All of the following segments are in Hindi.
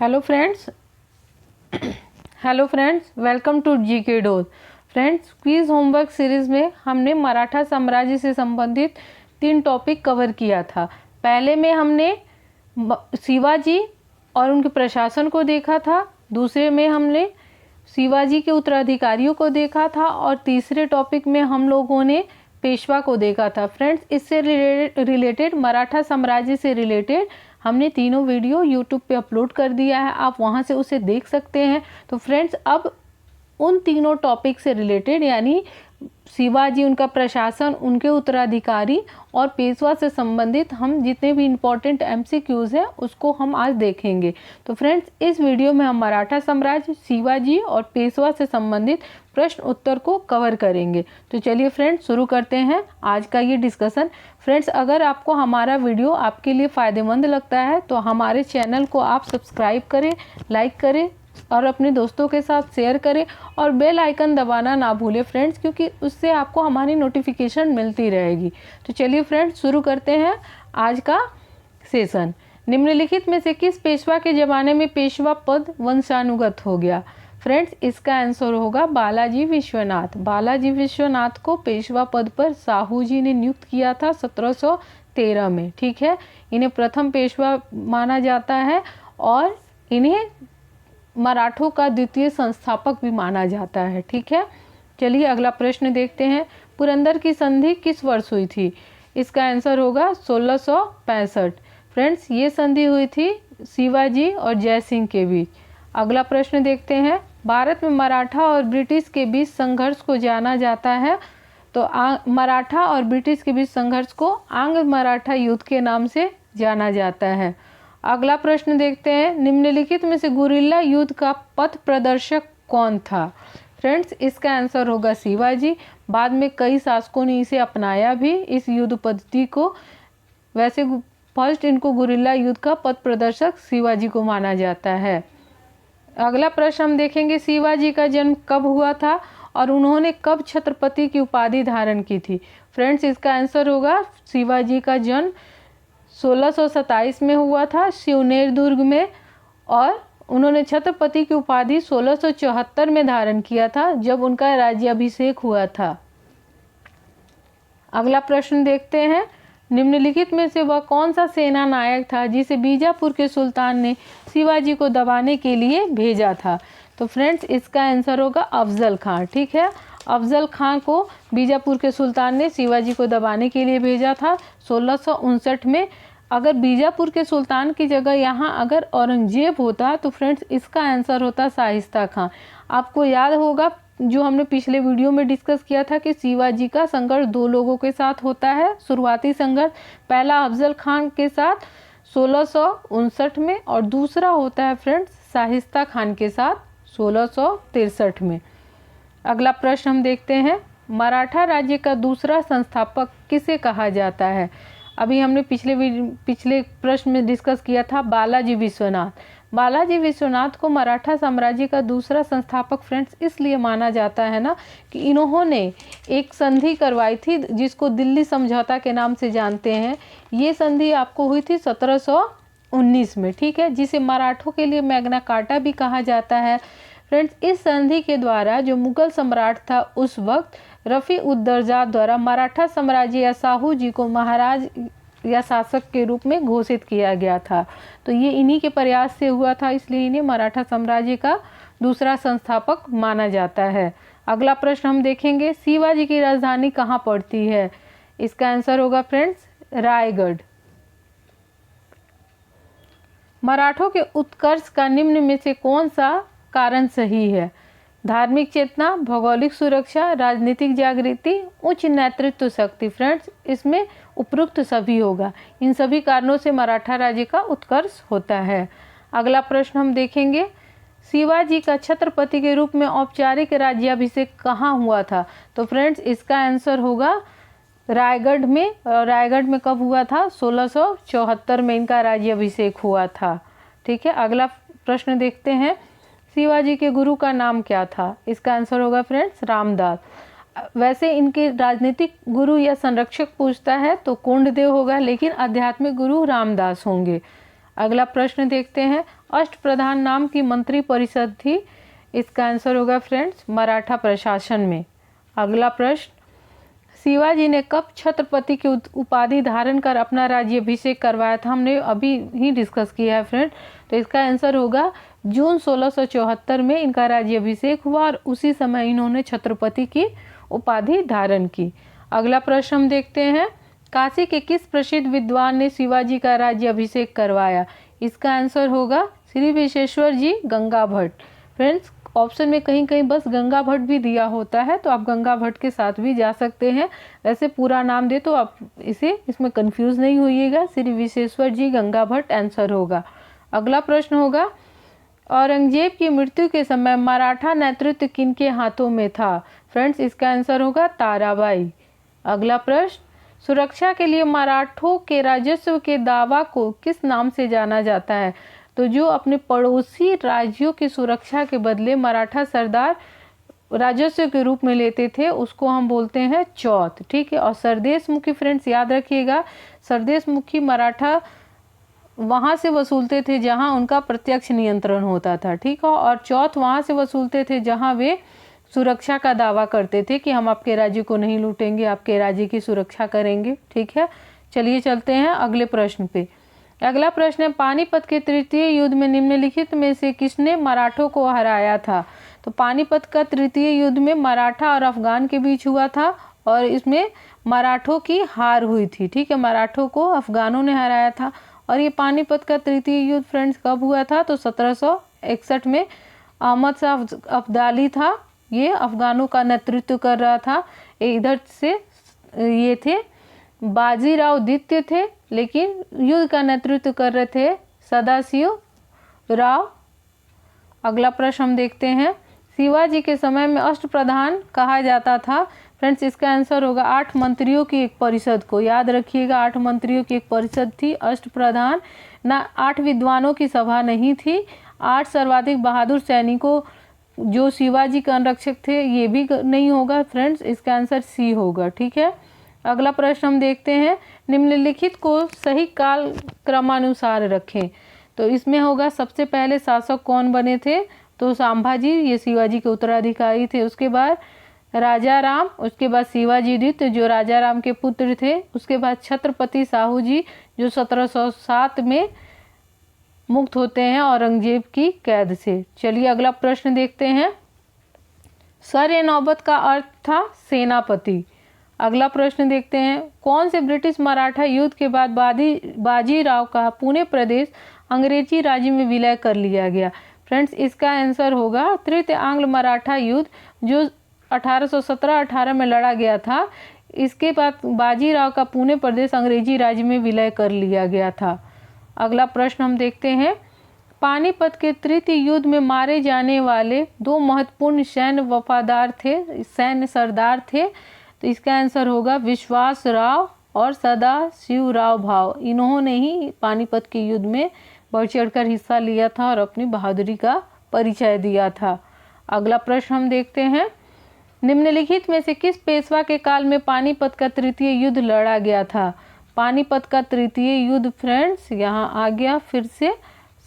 Hello friends welcome to GK dose. Friends, quiz homework series में हमने मराठा साम्राज्य से संबंधित 3 टॉपिक कवर किया था। पहले में हमने शिवाजी और उनके प्रशासन को देखा था, दूसरे में हमने शिवाजी के उत्तराधिकारियों को देखा था और तीसरे टॉपिक में हम लोगों ने पेशवा को देखा था। फ्रेंड्स, इससे रिलेटेड मराठा साम्राज्य से रिलेटेड हमने तीनों वीडियो यूट्यूब पे अपलोड कर दिया है, आप वहां से उसे देख सकते हैं। तो फ्रेंड्स, अब उन तीनों टॉपिक से रिलेटेड यानी शिवाजी, उनका प्रशासन, उनके उत्तराधिकारी और पेशवा से संबंधित हम जितने भी इम्पोर्टेंट एमसीक्यूज हैं उसको हम आज देखेंगे। तो फ्रेंड्स, इस वीडियो में हम मराठा साम्राज्य, शिवाजी और पेशवा से संबंधित प्रश्न उत्तर को कवर करेंगे। तो चलिए फ्रेंड्स, शुरू करते हैं आज का ये डिस्कशन। फ्रेंड्स, अगर आपको हमारा वीडियो आपके लिए फ़ायदेमंद लगता है तो हमारे चैनल को आप सब्सक्राइब करें, लाइक करें और अपने दोस्तों के साथ शेयर करें और बेल आइकन दबाना ना भूलें फ्रेंड्स, क्योंकि उससे आपको हमारी नोटिफिकेशन मिलती रहेगी। तो चलिए फ्रेंड्स, शुरू करते हैं आज का सेशन। निम्नलिखित में से किस पेशवा के ज़माने में पेशवा पद वंशानुगत हो गया? फ्रेंड्स, इसका आंसर होगा बालाजी विश्वनाथ। बालाजी विश्वनाथ को पेशवा पद पर साहू जी ने नियुक्त किया था 1713 में। ठीक है, इन्हें प्रथम पेशवा माना जाता है और इन्हें मराठों का द्वितीय संस्थापक भी माना जाता है। ठीक है, चलिए अगला प्रश्न देखते हैं। पुरंदर की संधि किस वर्ष हुई थी? इसका आंसर होगा 1665। फ्रेंड्स, ये संधि हुई थी शिवाजी और जय सिंह के बीच। अगला प्रश्न देखते हैं। भारत में मराठा और ब्रिटिश के बीच संघर्ष को जाना जाता है, तो मराठा और ब्रिटिश के बीच संघर्ष को आंग्ल मराठा युद्ध के नाम से जाना जाता है। अगला प्रश्न देखते हैं। निम्नलिखित में से गुरिल्ला युद्ध का पथ प्रदर्शक कौन था? फ्रेंड्स, इसका आंसर होगा शिवाजी। बाद में कई शासकों ने इसे अपनाया भी, इस युद्ध पद्धति को। वैसे फर्स्ट इनको गुरिल्ला युद्ध का पथ प्रदर्शक शिवाजी को माना जाता है। अगला प्रश्न हम देखेंगे। शिवाजी का जन्म कब हुआ था और उन्होंने कब छत्रपति की उपाधि धारण की थी? फ्रेंड्स, इसका आंसर होगा शिवाजी का जन्म 1627 में हुआ था शिवनेर दुर्ग में और उन्होंने छत्रपति की उपाधि 1674 में धारण किया था, जब उनका राज्याभिषेक हुआ था। अगला प्रश्न देखते हैं। निम्नलिखित में से वह कौन सा सेना नायक था जिसे बीजापुर के सुल्तान ने शिवाजी को दबाने के लिए भेजा था? तो फ्रेंड्स, इसका आंसर होगा अफजल खां। ठीक है, अफजल खां को बीजापुर के सुल्तान ने शिवाजी को दबाने के लिए भेजा था 1659 में। अगर बीजापुर के सुल्तान की जगह यहाँ अगर औरंगजेब होता तो फ्रेंड्स, इसका आंसर होता शाइस्ता खां। आपको याद होगा जो हमने पिछले वीडियो में डिस्कस किया था कि शिवाजी का संघर्ष 2 लोगों के साथ होता है। शुरुआती संघर्ष पहला अफजल खान के साथ 1659 में और दूसरा होता है फ्रेंड्स शाइस्ता खान के साथ 1663 में। अगला प्रश्न हम देखते हैं। मराठा राज्य का दूसरा संस्थापक किसे कहा जाता है? अभी हमने पिछले प्रश्न में डिस्कस किया था बालाजी विश्वनाथ। बालाजी विश्वनाथ को मराठा साम्राज्य का दूसरा संस्थापक फ्रेंड्स इसलिए माना जाता है ना कि इन्होंने एक संधि करवाई थी जिसको दिल्ली समझौता के नाम से जानते हैं। ये संधि आपको हुई थी 1719 में। ठीक है, जिसे मराठों के लिए मैग्ना कार्टा भी कहा जाता है। फ्रेंड्स, इस संधि के द्वारा जो मुगल सम्राट था उस वक्त रफ़ी उद दर्जा द्वारा मराठा साम्राज्य या साहू जी को महाराज या शासक के रूप में घोषित किया गया था। तो ये इन्हीं के प्रयास से हुआ था, इसलिए इन्हें मराठा साम्राज्य का दूसरा संस्थापक माना जाता है। अगला प्रश्न हम देखेंगे। शिवाजी की राजधानी कहाँ पड़ती है? इसका आंसर होगा फ्रेंड्स रायगढ़। मराठों के उत्कर्ष का निम्न में से कौन सा कारण सही है? धार्मिक चेतना, भौगोलिक सुरक्षा, राजनीतिक जागृति, उच्च नेतृत्व शक्ति। फ्रेंड्स, इसमें उपरोक्त सभी होगा। इन सभी कारणों से मराठा राज्य का उत्कर्ष होता है। अगला प्रश्न हम देखेंगे। शिवाजी का छत्रपति के रूप में औपचारिक राज्याभिषेक कहाँ हुआ था? तो फ्रेंड्स, इसका आंसर होगा रायगढ़ में। रायगढ़ में कब हुआ था? 1674 में इनका राज्याभिषेक हुआ था। ठीक है, अगला प्रश्न देखते हैं। शिवाजी के गुरु का नाम क्या था? इसका आंसर होगा फ्रेंड्स रामदास। वैसे इनके राजनीतिक गुरु या संरक्षक पूछता है तो कोंडदेव होगा, लेकिन आध्यात्मिक गुरु रामदास होंगे। अगला प्रश्न देखते हैं, अष्टप्रधान नाम की मंत्री परिषद थी। इसका आंसर होगा फ्रेंड्स मराठा प्रशासन में। अगला प्रश्न, शिवाजी ने कब छत्रपति की उपाधि धारण कर अपना राज्याभिषेक करवाया था? हमने अभी ही डिस्कस किया है फ्रेंड। तो इसका आंसर होगा जून 1674 में इनका राज्याभिषेक हुआ और उसी समय इन्होंने छत्रपति की उपाधि धारण की। अगला प्रश्न हम देखते हैं, काशी के किस प्रसिद्ध विद्वान ने शिवाजी का राज्याभिषेक करवाया? इसका आंसर होगा श्री विश्वेश्वर जी गंगा भट्ट। फ्रेंड्स ऑप्शन में कहीं कहीं बस गंगा भट्ट भी दिया होता है, तो आप गंगा भट्ट के साथ भी जा सकते हैं। वैसे पूरा नाम दे तो आप इसमें कंफ्यूज नहीं होइएगा। श्री विश्वेश्वर जी गंगा भट्ट आंसर होगा। अगला प्रश्न होगा, औरंगजेब की मृत्यु के समय मराठा नेतृत्व किनके हाथों में था? फ्रेंड्स इसका आंसर होगा ताराबाई। अगला प्रश्न, सुरक्षा के लिए मराठों के राजस्व के दावा को किस नाम से जाना जाता है? तो जो अपने पड़ोसी राज्यों की सुरक्षा के बदले मराठा सरदार राजस्व के रूप में लेते थे उसको हम बोलते हैं चौथ। ठीक है, और सरदेशमुखी फ्रेंड्स याद रखिएगा, सरदेशमुखी मराठा वहाँ से वसूलते थे जहाँ उनका प्रत्यक्ष नियंत्रण होता था। ठीक है, और चौथ वहाँ से वसूलते थे जहाँ वे सुरक्षा का दावा करते थे कि हम आपके राज्य को नहीं लूटेंगे, आपके राज्य की सुरक्षा करेंगे। ठीक है, चलिए चलते हैं अगले प्रश्न पे। अगला प्रश्न है, पानीपत के तृतीय युद्ध में निम्नलिखित में से किसने मराठों को हराया था? तो पानीपत का तृतीय युद्ध में मराठा और अफगान के बीच हुआ था और इसमें मराठों की हार हुई थी। ठीक है, मराठों को अफगानों ने हराया था। और ये पानीपत का तृतीय युद्ध फ्रेंड्स कब हुआ था? तो 1761 में। अहमद शाह अब्दाली था, ये अफगानों का नेतृत्व कर रहा था। इधर से ये थे बाजीराव द्वितीय थे, लेकिन युद्ध का नेतृत्व कर रहे थे सदाशिव राव। अगला प्रश्न हम देखते हैं, शिवाजी के समय में अष्टप्रधान कहा जाता था। फ्रेंड्स इसका आंसर होगा 8 मंत्रियों की एक परिषद को। याद रखिएगा 8 मंत्रियों की एक परिषद थी अष्टप्रधान, ना 8 विद्वानों की सभा नहीं थी। 8 सर्वाधिक बहादुर सैनिकों जो शिवाजी के अंगरक्षक थे ये भी नहीं होगा फ्रेंड्स, इसका आंसर सी होगा। ठीक है, अगला प्रश्न हम देखते हैं, निम्नलिखित को सही काल क्रमानुसार रखें। तो इसमें होगा सबसे पहले शासक कौन बने थे? तो संभाजी, ये शिवाजी के उत्तराधिकारी थे। उसके बाद राजा राम, उसके बाद शिवाजी द्वितीय जो राजा राम के पुत्र थे। उसके बाद छत्रपति साहू जी जो 1707 में मुक्त होते हैं औरंगजेब की कैद से। चलिए अगला प्रश्न देखते हैं, सर-ए-नौबत का अर्थ था सेनापति। अगला प्रश्न देखते हैं, कौन से ब्रिटिश मराठा युद्ध के बाद बाजीराव का पुणे प्रदेश अंग्रेजी राज्य में विलय कर लिया गया? फ्रेंड्स इसका आंसर होगा तृतीय आंग्ल मराठा युद्ध जो 1817-18 में लड़ा गया था। इसके बाद बाजीराव का पुणे प्रदेश अंग्रेजी राज्य में विलय कर लिया गया था। अगला प्रश्न हम देखते हैं, पानीपत के तृतीय युद्ध में मारे जाने वाले 2 महत्वपूर्ण सैन्य सरदार थे। तो इसका आंसर होगा विश्वास राव और सदाशिव राव भाव। इन्होंने ही पानीपत के युद्ध में बढ़ चढ़कर हिस्सा लिया था और अपनी बहादुरी का परिचय दिया था। अगला प्रश्न हम देखते हैं, निम्नलिखित में से किस पेशवा के काल में पानीपत का तृतीय युद्ध लड़ा गया था? पानीपत का तृतीय युद्ध फ्रेंड्स यहाँ आ गया फिर से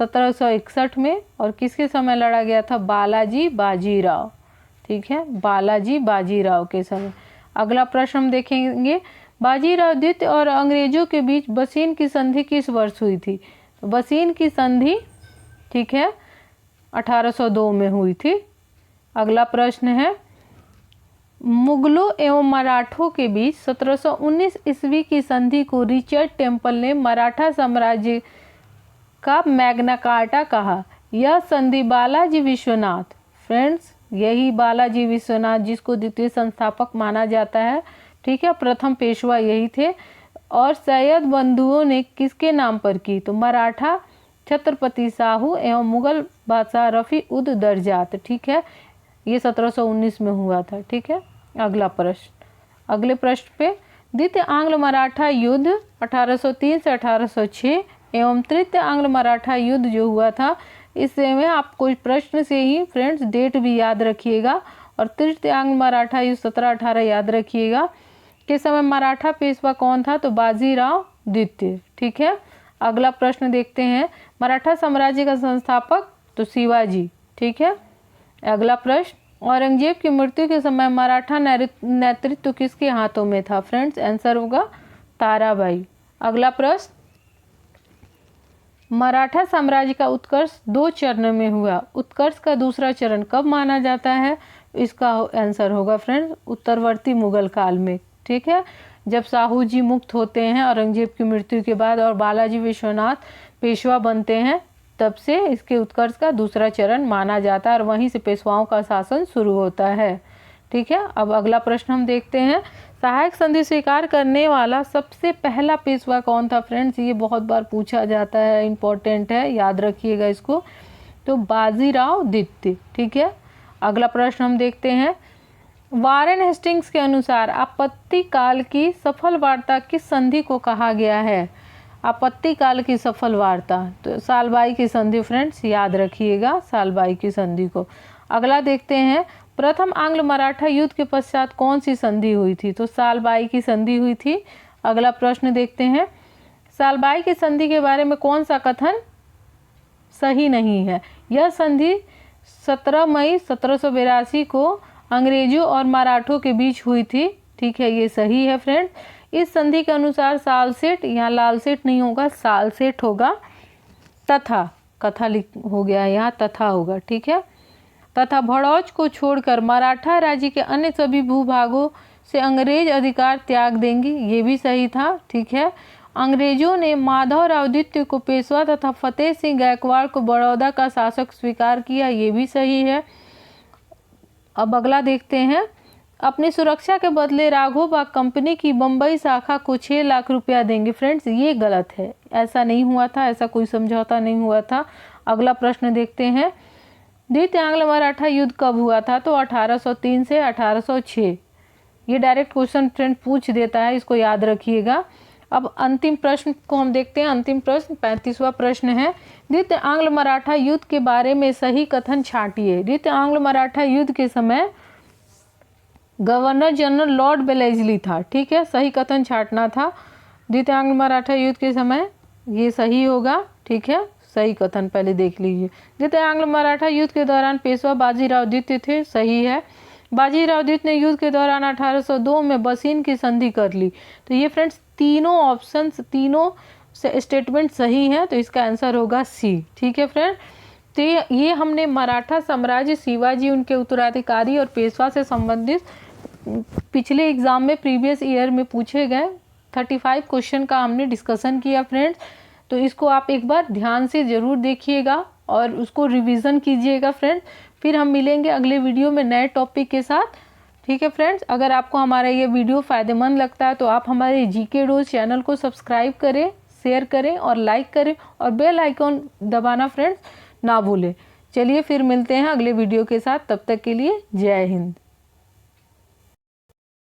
1761 में, और किसके समय लड़ा गया था? बालाजी बाजीराव। ठीक है, बालाजी बाजीराव के समय। अगला प्रश्न हम देखेंगे, बाजीराव द्वितीय और अंग्रेजों के बीच बसीन की संधि किस वर्ष हुई थी? बसीन की संधि ठीक है 1802 में हुई थी। अगला प्रश्न है, मुगलों एवं मराठों के बीच 1719 ईस्वी की संधि को रिचर्ड टेम्पल ने मराठा साम्राज्य का मैग्ना कार्टा कहा। यह संधि बालाजी विश्वनाथ, फ्रेंड्स यही बालाजी विश्वनाथ जिसको द्वितीय संस्थापक माना जाता है, ठीक है, प्रथम पेशवा यही थे, और सैयद बंधुओं ने किसके नाम पर की? तो मराठा छत्रपति साहू एवं मुगल बादशाह रफी उद दर्जात। ठीक है, ये 1719 में हुआ था। ठीक है, अगला प्रश्न, अगले प्रश्न पे, द्वितीय आंग्ल मराठा युद्ध 1803 से 1806 एवं तृतीय आंग्ल मराठा युद्ध जो हुआ था, इससे में आप कोई प्रश्न से ही फ्रेंड्स डेट भी याद रखिएगा, और तृतीय आंग्ल मराठा युद्ध 1718 याद रखिएगा। के समय मराठा पेशवा कौन था? तो बाजीराव द्वितीय। ठीक है, अगला प्रश्न देखते हैं, मराठा साम्राज्य का संस्थापक तो शिवाजी। ठीक है। अगला प्रश्न, औरंगजेब की मृत्यु के समय मराठा नेतृत्व किसके हाथों में था? फ्रेंड्स आंसर होगा ताराबाई। अगला प्रश्न, मराठा साम्राज्य का उत्कर्ष 2 चरणों में हुआ, उत्कर्ष का दूसरा चरण कब माना जाता है? इसका आंसर होगा फ्रेंड्स उत्तरवर्ती मुगल काल में। ठीक है, जब साहू जी मुक्त होते हैं औरंगजेब की मृत्यु के बाद और बालाजी विश्वनाथ पेशवा बनते हैं, तब से इसके उत्कर्ष का दूसरा चरण माना जाता है और वहीं से पेशवाओं का शासन शुरू होता है। ठीक है। अब अगला प्रश्न हम देखते हैं, सहायक संधि स्वीकार करने वाला सबसे पहला पेशवा कौन था? फ्रेंड्स ये बहुत बार पूछा जाता है, इम्पोर्टेंट है, याद रखिएगा इसको। तो बाजीराव द्वितीय। ठीक है। अगला प्रश्न हम देखते हैं, वारेन हेस्टिंग्स के अनुसार आपत्ति काल की सफल वार्ता किस संधि को कहा गया है? आपत्ति काल की सफल वार्ता तो सालबाई की संधि। फ्रेंड्स याद रखिएगा सालबाई की संधि को। अगला देखते हैं, प्रथम आंग्ल मराठा युद्ध के पश्चात कौन सी संधि हुई थी? तो सालबाई की संधि हुई थी। अगला प्रश्न देखते हैं, सालबाई की संधि के बारे में कौन सा कथन सही नहीं है? यह संधि 17 मई 1782 को अंग्रेजों और मराठों के बीच हुई थी। ठीक है, ये सही है फ्रेंड्स। इस संधि के अनुसार सालसेट, यहाँ लालसेट नहीं होगा, सालसेट होगा, तथा कथा हो गया, यहाँ तथा होगा। ठीक है, तथा भड़ौच को छोड़कर मराठा राज्य के अन्य सभी भूभागों से अंग्रेज अधिकार त्याग देंगे, ये भी सही था। ठीक है, अंग्रेजों ने माधवराव द्वितीय को पेशवा तथा फतेह सिंह गायकवाड़ को बड़ौदा का शासक स्वीकार किया, ये भी सही है। अब अगला देखते हैं, अपनी सुरक्षा के बदले राघव बाग कंपनी की बम्बई शाखा को 6 लाख रुपया देंगे। फ्रेंड्स ये गलत है, ऐसा नहीं हुआ था, ऐसा कोई समझौता नहीं हुआ था। अगला प्रश्न देखते हैं, द्वितीय आंग्ल मराठा युद्ध कब हुआ था? तो 1803 से 1806। ये डायरेक्ट क्वेश्चन फ्रेंड पूछ देता है, इसको याद रखिएगा। अब अंतिम प्रश्न को हम देखते हैं। अंतिम प्रश्न 35वां प्रश्न है, द्वितीय आंग्ल मराठा युद्ध के बारे में सही कथन छांटिए। द्वितीय आंग्ल मराठा युद्ध के समय गवर्नर जनरल लॉर्ड वेलेस्ली था। ठीक है, सही कथन छांटना था द्वितीय आंग्ल मराठा युद्ध के समय, ये सही होगा। ठीक है, सही कथन पहले देख लीजिए। द्वितीय आंग्ल मराठा युद्ध के दौरान पेशवा बाजीराव द्वितीय थे, सही है। बाजीराव द्वितीय ने युद्ध के दौरान 1802 में बसीन की संधि कर ली। तो ये फ्रेंड्स तीनों ऑप्शंस, तीनों स्टेटमेंट सही है, तो इसका आंसर होगा सी। ठीक है फ्रेंड, तो ये हमने मराठा साम्राज्य, शिवाजी, उनके उत्तराधिकारी और पेशवा से संबंधित पिछले एग्जाम में प्रीवियस ईयर में पूछे गए 35 क्वेश्चन का हमने डिस्कशन किया फ्रेंड्स। तो इसको आप एक बार ध्यान से ज़रूर देखिएगा और उसको रिवीजन कीजिएगा फ्रेंड्स। फिर हम मिलेंगे अगले वीडियो में नए टॉपिक के साथ। ठीक है फ्रेंड्स, अगर आपको हमारा ये वीडियो फ़ायदेमंद लगता है तो आप हमारे जीके डोज चैनल को सब्सक्राइब करें, शेयर करें और लाइक करें और बेल आइकॉन दबाना फ्रेंड्स ना भूलें। चलिए फिर मिलते हैं अगले वीडियो के साथ, तब तक के लिए जय हिंद।